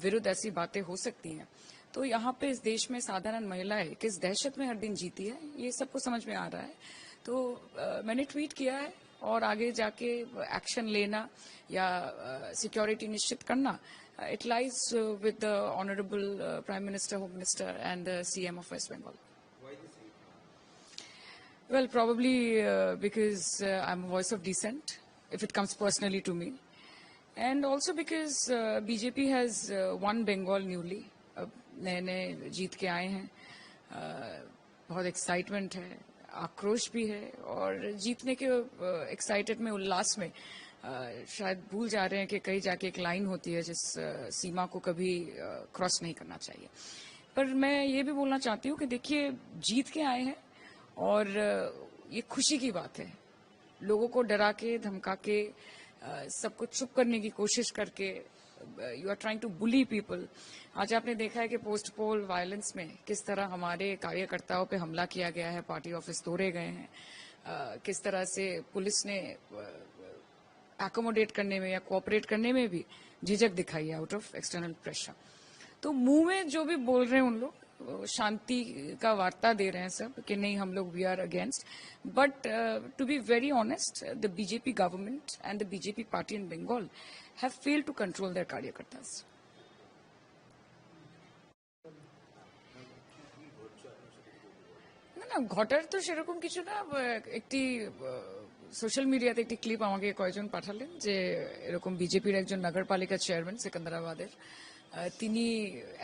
विरुद्ध ऐसी बातें हो सकती हैं, तो यहाँ पे इस देश में साधारण महिलाएं किस दहशत में हर दिन जीती है, ये सबको समझ में आ रहा है। तो मैंने ट्वीट किया है और आगे जाके एक्शन लेना या सिक्योरिटी निश्चित करना, it lies with the honourable prime minister, home minister and the CM of West Bengal. Well, probably because I'm a voice of dissent, if it comes personally to me. And also because BJP has won Bengal newly. नए नए जीत के आए हैं, बहुत excitement है, आक्रोश भी है और जीतने के एक्साइटेड में, उल्लास में शायद भूल जा रहे हैं कि कहीं जाके एक लाइन होती है जिस सीमा को कभी क्रॉस नहीं करना चाहिए. पर मैं ये भी बोलना चाहती हूँ कि देखिए, जीत के आए हैं और ये खुशी की बात है. लोगों को डरा के, धमका के, सब कुछ चुप करने की कोशिश करके you are trying to bully people. आज आपने देखा है कि पोस्ट पोल वायलेंस में किस तरह हमारे कार्यकर्ताओं पे हमला किया गया है, पार्टी ऑफिस तोड़े गए हैं, किस तरह से पुलिस ने एकोमोडेट करने में या कोऑपरेट करने में भी झिझक दिखाई है आउट ऑफ एक्सटर्नल प्रेशर. तो मुंह में जो भी बोल रहे हैं उन लोग शांति का वार्ता दे रहे हैं सब कि नहीं, हम लोग we are against. But to be very honest, the BJP government and the BJP party in Bengal have failed to control their कार्यकर्तास. না না, ঘটার তো সেরকম কিছু না. একটি সোশ্যাল মিডিয়াতে একটি ক্লিপ আমাকে কয়েকজন পাঠালেন যে এরকম বিজেপির একজন নগরপালিকা চেয়ারম্যান সেকেন্দ্রাবাদের, তিনি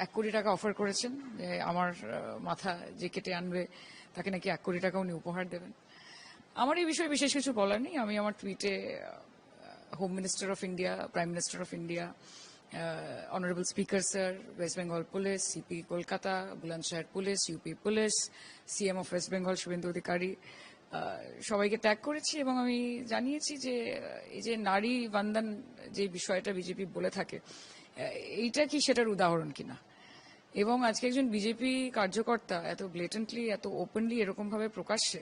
1 কোটি টাকা অফার করেছেন যে আমার মাথা যে কেটে আনবে তাকে নাকি 1 কোটি টাকা উনি উপহার দেবেন. আমার এই বিষয়ে বিশেষ কিছু বলার নেই. আমি আমার টুইটে home minister of India, prime minister of India, honourable speaker sir, West Bengal police, CP Kolkata, Bulandshahr police, UP police, CM of West Bengal Suvendu Adhikari, সবাইকে ট্যাগ করেছি এবং আমি জানিয়েছি যে এই যে নারী বন্দন যে বিষয়টা বিজেপি বলে থাকে, এইটা কি সেটার উদাহরণ কিনা. এবং আজকে একজন বিজেপি কার্যকর্তা এত ব্লেটেন্টলি, এত ওপেনলি, এরকম ভাবে প্রকাশ্যে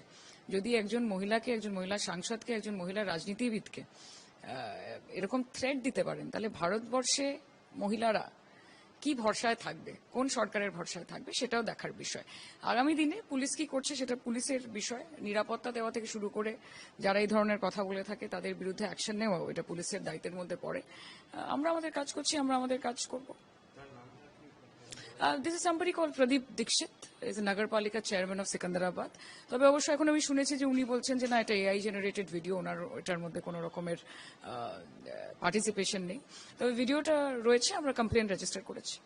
যদি একজন মহিলাকে, একজন মহিলা সাংসদকে, একজন মহিলা রাজনীতিবিদকে এরকম থ্রেট দিতে পারেন, তাহলে ভারতবর্ষে মহিলারা কি ভরসায় থাকবে, কোন সরকারের ভরসায় থাকবে, সেটাও দেখার বিষয়. আগামী দিনে পুলিশ কি করছে সেটা পুলিশের বিষয়. নিরাপত্তা দেওয়া থেকে শুরু করে যারা এই ধরনের কথা বলে থাকে তাদের বিরুদ্ধে অ্যাকশন নেওয়াও এটা পুলিশের দায়িত্বের মধ্যে পড়ে. আমরা আমাদের কাজ করছি, আমরা আমাদের কাজ করব. This is somebody called Pradeep Dixit, is a Nagarpalika chairman of Secunderabad. তবে অবশ্য এখন আমি শুনেছি যে উনি বলছেন যে না, এটা এআই জেনারেটেড ভিডিও, ওনার এটার মধ্যে কোনো রকমের পার্টিসিপেশন নেই. তবে ভিডিওটা রয়েছে, আমরা কমপ্লেন রেজিস্টার করেছি.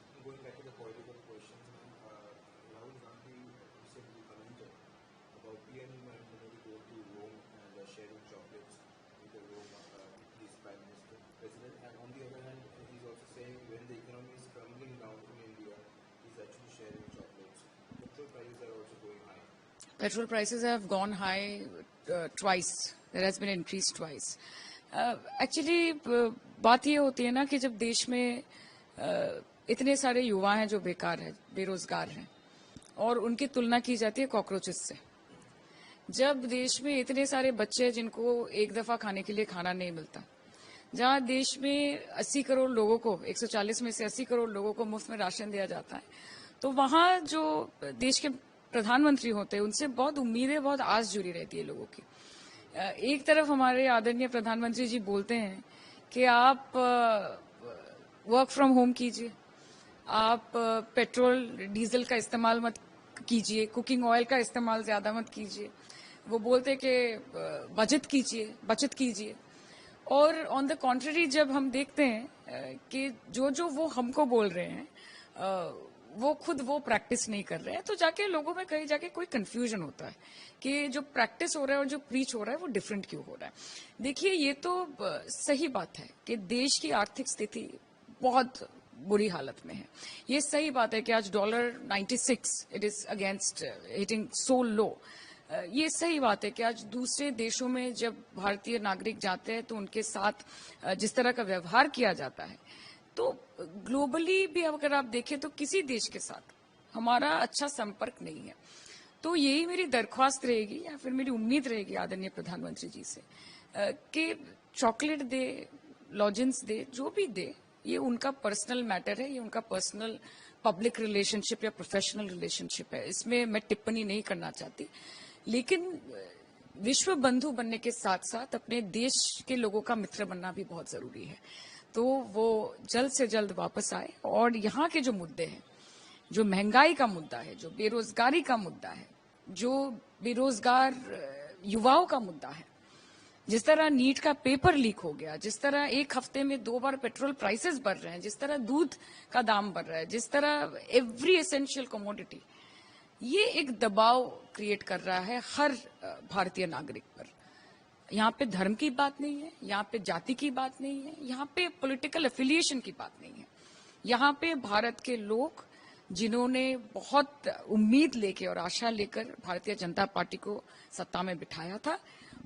Petrol prices have gone high twice. There has been an increase twice. Actually, बात ये होती है ना कि जब देश में इतने सारे युवा हैं जो बेकार हैं, बेरोजगार हैं, और उनकी तुलना की जाती है कॉकरोचेस से. जब देश में इतने सारे बच्चे जिनको एक दफा खाने के लिए खाना नहीं मिलता, जहां देश में 80 करोड़ लोगों को, 140 में से 80 करोड़ लोगों को मुफ्त में राशन दिया जाता है, तो वहां जो देश के प्रधानमंत्री होते हैं उनसे बहुत उम्मीदें, बहुत आस जुड़ी रहती है लोगों की. एक तरफ हमारे आदरणीय प्रधानमंत्री जी बोलते हैं कि आप वर्क फ्रॉम होम कीजिए, आप पेट्रोल डीजल का इस्तेमाल मत कीजिए, कुकिंग ऑयल का इस्तेमाल ज्यादा मत कीजिए. वो बोलते हैं कि बचत कीजिए. और ऑन द कॉन्ट्ररी जब हम देखते हैं कि जो वो हमको बोल रहे हैं वो खुद वो प्रैक्टिस नहीं कर रहे हैं, तो जाके लोगों में कहीं जाके कोई कंफ्यूजन होता है कि जो प्रैक्टिस हो रहा है और जो प्रीच हो रहा है वो डिफरेंट क्यों हो रहा है. देखिए, ये तो सही बात है कि देश की आर्थिक स्थिति बहुत बुरी हालत में है. ये सही बात है कि आज $96 इट इज अगेंस्ट हिटिंग सो लो. ये सही बात है कि आज दूसरे देशों में जब भारतीय नागरिक जाते हैं तो उनके साथ जिस तरह का व्यवहार किया जाता है, तो ग्लोबली भी अगर आप देखें तो किसी देश के साथ हमारा अच्छा संपर्क नहीं है. तो यही मेरी दरख्वास्त रहेगी या फिर मेरी उम्मीद रहेगी आदरणीय प्रधानमंत्री जी से कि चॉकलेट दे, लॉजेंस दे, जो भी दे, ये उनका पर्सनल मैटर है, ये उनका पर्सनल पब्लिक रिलेशनशिप या प्रोफेशनल रिलेशनशिप है, इसमें मैं टिप्पणी नहीं करना चाहती। लेकिन विश्व बंधु बनने के साथ साथ अपने देश के लोगों का मित्र बनना भी बहुत जरूरी है। तो वो जल्द से जल्द वापस आए और यहाँ के जो मुद्दे हैं, जो महंगाई का मुद्दा है, जो बेरोजगारी का मुद्दा है, जो बेरोजगार युवाओं का मुद्दा है, जिस तरह नीट का पेपर लीक हो गया, जिस तरह एक हफ्ते में 2 बार पेट्रोल प्राइसेस बढ़ रहे हैं, जिस तरह दूध का दाम बढ़ रहा है, जिस तरह एवरी एसेंशियल कमोडिटी, ये एक दबाव क्रिएट कर रहा है हर भारतीय नागरिक पर। यहाँ पे धर्म की बात नहीं है, यहाँ पे जाति की बात नहीं है, यहाँ पे पॉलिटिकल एफिलिएशन की बात नहीं है। यहाँ पे भारत के लोग जिन्होंने बहुत उम्मीद लेके और आशा लेकर भारतीय जनता पार्टी को सत्ता में बिठाया था,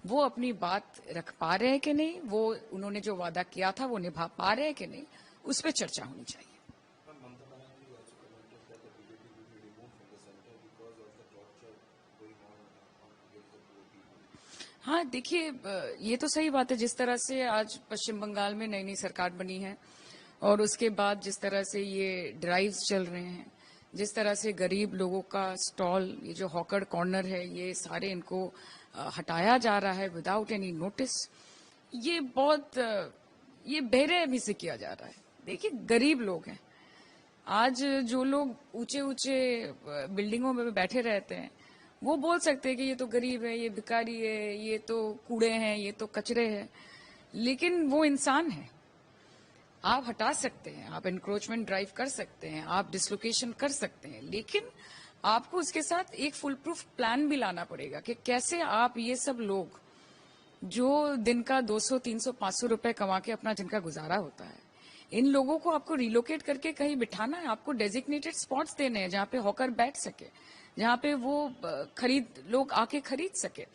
वो अपनी बात रख पा रहे हैं कि नहीं, वो उन्होंने जो वादा किया था वो निभा पा रहे हैं कि नहीं, उस पर चर्चा होनी चाहिए। हाँ, देखिए, ये तो सही बात है, जिस तरह से आज पश्चिम बंगाल में नई नई सरकार बनी है और उसके बाद जिस तरह से ये ड्राइव्स चल रहे हैं, जिस तरह से गरीब लोगों का स्टॉल, ये जो हॉकर कॉर्नर है, ये सारे इनको हटाया जा रहा है विदाउट एनी नोटिस, ये बहुत ये बेरहमी से किया जा रहा है। देखिए, गरीब लोग हैं, आज जो लोग ऊंचे ऊंचे बिल्डिंगों में बैठे रहते हैं, वो बोल सकते हैं कि ये तो गरीब है, ये भिखारी है, ये तो कूड़े हैं, ये तो कचरे हैं, लेकिन वो इंसान है। आप हटा सकते हैं, आप एनक्रोचमेंट ड्राइव कर सकते हैं, आप डिसलोकेशन कर सकते हैं, लेकिन आपको उसके साथ एक फुल प्रूफ प्लान भी लाना पड़ेगा कि कैसे आप ये सब लोग जो दिन का 200, 300, 500 रुपए कमा के अपना जिनका गुजारा होता है, इन लोगों को आपको रिलोकेट करके कहीं बिठाना है, आपको डेजिग्नेटेड स्पॉट्स देने हैं जहां पे हॉकर बैठ सके, जहां पे वो लोग आके खरीद सके।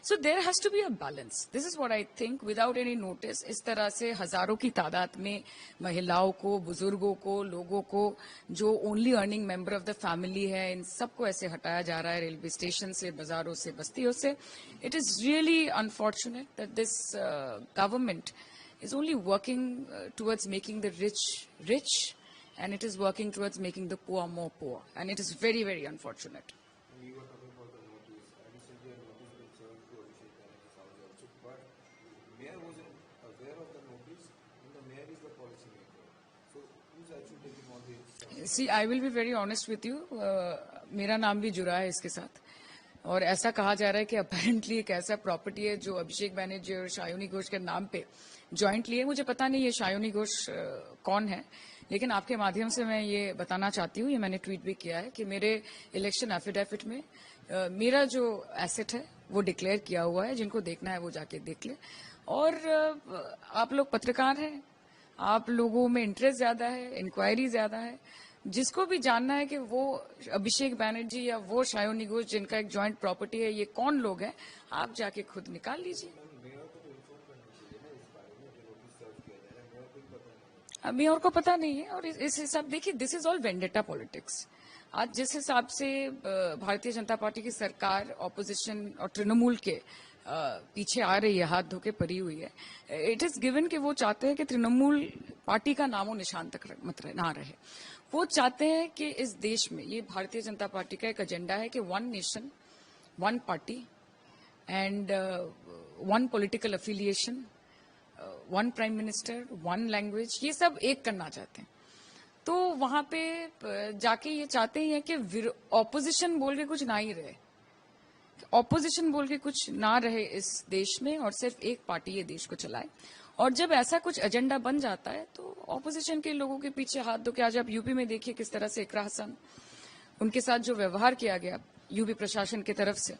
So there has to be a balance, this is what I think, without any notice इस तरह से हजारों की तादाद में महिलाओं को, बुजुर्गों को, लोगों को जो only earning member of the family है, इन सबको ऐसे हटाया जा रहा है रेलवे स्टेशन से, बाजारों से, बस्तियों से। It is really unfortunate that this government is only working towards making the rich rich, and it is working towards making the poor more poor, and it is very, very unfortunate. We were talking about the notice. Recently, a notice was served to Abhishek Banerjee's house also, but mayor wasn't aware of the notice, and the mayor is the policy maker. So, who's actually taking all this? See, I will be very honest with you. मेरा नाम भी जुड़ा है इसके साथ, और ऐसा कहा जा रहा है कि अपेरेंटली एक ऐसा प्रॉपर्टी है जो अभिषेक बैनर्जी और शायोनी घोष के नाम पे जॉइंटली है। मुझे पता नहीं ये शायोनी घोष कौन है, लेकिन आपके माध्यम से मैं ये बताना चाहती हूँ, ये मैंने ट्वीट भी किया है कि मेरे इलेक्शन एफिडेविट में मेरा जो एसेट है वो डिक्लेयर किया हुआ है। जिनको देखना है वो जाके देख ले। और आप लोग पत्रकार हैं, आप लोगों में इंटरेस्ट ज्यादा है, इंक्वायरी ज्यादा है, जिसको भी जानना है कि वो अभिषेक बैनर्जी या वो शायोनी घोष जिनका एक जॉइंट प्रॉपर्टी है, ये कौन लोग हैं, आप जाके खुद निकाल लीजिए। मेयर को पता नहीं है, और इस हिसाब, देखिए, this is all vendetta politics. आज जिस हिसाब से भारतीय जनता पार्टी की सरकार ऑपोजिशन और तृणमूल के पीछे आ रही है, हाथ धोके पड़ी हुई है, इट इज गिवन कि वो चाहते हैं कि तृणमूल पार्टी का नामो निशान तक मत ना रहे। वो चाहते हैं कि इस देश में, ये भारतीय जनता पार्टी का एक एजेंडा है कि one nation, one party and one political affiliation, one prime minister, one language, ये सब एक करना चाहते हैं। तो वहां पे जाके ये चाहते ही हैं कि ऑपोजिशन बोल के कुछ ना ही रहे, ऑपोजिशन बोल के कुछ ना रहे इस देश में, और सिर्फ एक पार्टी ये देश को चलाए। और जब ऐसा कुछ एजेंडा बन जाता है तो ऑपोजिशन के लोगों के पीछे हाथ धो के, आज आप यूपी में देखिए किस तरह से इकरा हसन, उनके साथ जो व्यवहार किया गया यूपी प्रशासन की तरफ से,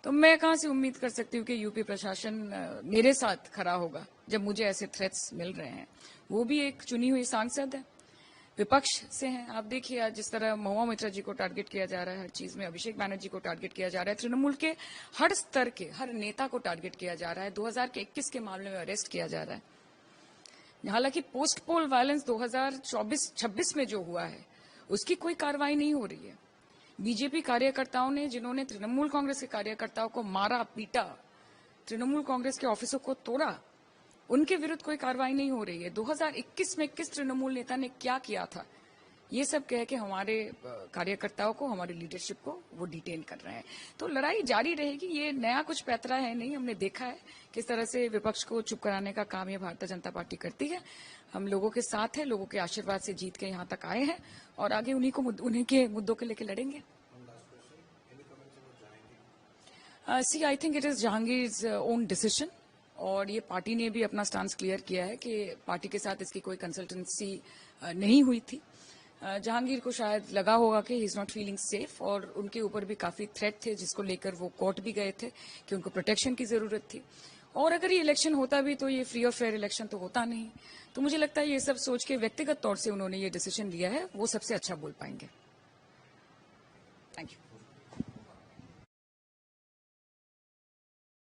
तो मैं कहां से उम्मीद कर सकती हूँ कि यूपी प्रशासन मेरे साथ खड़ा होगा जब मुझे ऐसे थ्रेट्स मिल रहे हैं। वो भी एक चुनी हुई सांसद है, विपक्ष से हैं। आप देखिए आज जिस तरह महुआ मित्रा जी को टारगेट किया जा रहा है हर चीज में, अभिषेक बैनर्जी को टारगेट किया जा रहा है, तृणमूल के हर स्तर के हर नेता को टारगेट किया जा रहा है, 2021 के मामले में अरेस्ट किया जा रहा है। हालांकि पोस्ट पोल वायलेंस 2024-26 में जो हुआ है उसकी कोई कार्रवाई नहीं हो रही है। बीजेपी कार्यकर्ताओं ने, जिन्होंने तृणमूल कांग्रेस के कार्यकर्ताओं को मारा, पीटा, तृणमूल कांग्रेस के ऑफिसों को तोड़ा, उनके विरुद्ध कोई कार्रवाई नहीं हो रही है। 2021 में किस तृणमूल नेता ने क्या किया था, ये सब कह के हमारे कार्यकर्ताओं को, हमारी लीडरशिप को वो डिटेन कर रहे हैं। तो लड़ाई जारी रहेगी, ये नया कुछ पैतरा है नहीं। हमने देखा है किस तरह से विपक्ष को चुप कराने का काम ये भारतीय जनता पार्टी करती है। हम लोगों के साथ है, लोगों के आशीर्वाद से जीत के यहाँ तक आए हैं और आगे उन्हीं के मुद्दों के लेके लड़ेंगे। So I think it is Jahangir's own decision और ये पार्टी ने भी अपना स्टांस क्लियर किया है कि पार्टी के साथ इसकी कोई कंसल्टेंसी नहीं हुई थी। जहांगीर को शायद लगा होगा कि he is not feeling safe और उनके ऊपर भी काफी थ्रेट थे, जिसको लेकर वो कोर्ट भी गए थे कि उनको प्रोटेक्शन की जरूरत थी। और अगर ये इलेक्शन होता भी तो ये फ्री और फेयर इलेक्शन तो होता नहीं। तो मुझे लगता है ये सब सोच के व्यक्तिगत तौर से उन्होंने ये डिसीजन लिया है, वो सबसे अच्छा बोल पाएंगे। Thank you.